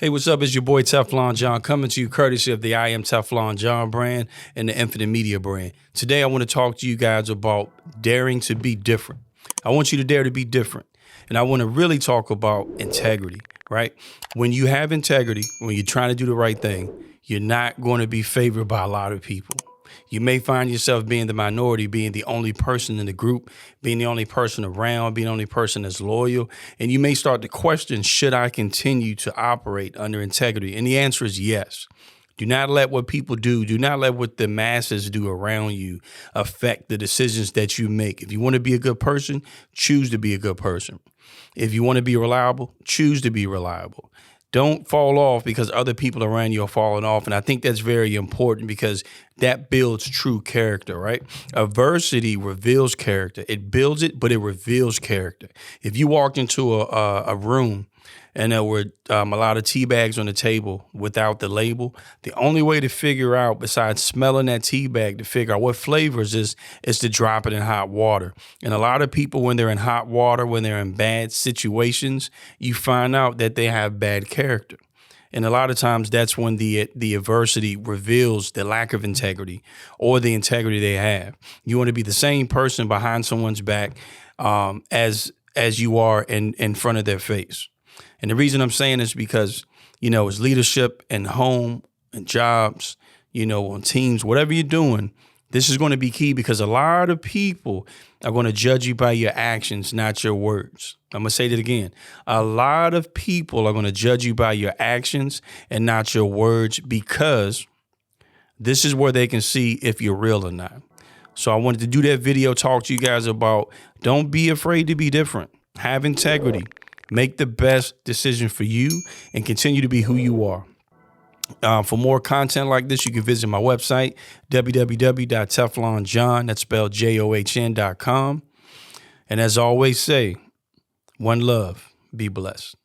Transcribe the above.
Hey, what's up? It's your boy TeflonJohn coming to you courtesy of the I Am TeflonJohn brand and the Infinite Media brand. Today, I want to talk to you guys about daring to be different. I want you to dare to be different. And I want to really talk about integrity, right? When you have integrity, when you're trying to do the right thing, you're not going to be favored by a lot of people. You may find yourself being the minority, being the only person in the group, being the only person around, being the only person that's loyal. And you may start to question, should I continue to operate under integrity? And the answer is yes. Do not let what people do not let what the masses do around you affect the decisions that you make. If you want to be a good person, choose to be a good person. If you want to be reliable, choose to be reliable. Don't fall off because other people around you are falling off. And I think that's very important because that builds true character, right? Adversity reveals character. It builds it, but it reveals character. If you walked into a room and there were a lot of tea bags on the table without the label, the only way to figure out, besides smelling that tea bag, to figure out what flavors is to drop it in hot water. And a lot of people, when they're in hot water, when they're in bad situations, you find out that they have bad character. And a lot of times that's when the adversity reveals the lack of integrity or the integrity they have. You want to be the same person behind someone's back as you are in front of their face. And the reason I'm saying this is because, it's leadership and home and jobs, on teams, whatever you're doing, this is going to be key because a lot of people are going to judge you by your actions, not your words. I'm going to say that again. A lot of people are going to judge you by your actions and not your words because this is where they can see if you're real or not. So I wanted to do that video, talk to you guys about don't be afraid to be different. Have integrity. Make the best decision for you and continue to be who you are. For more content like this, you can visit my website, www.TeflonJohn, that's spelled JOHN.com. And as I always say, one love, be blessed.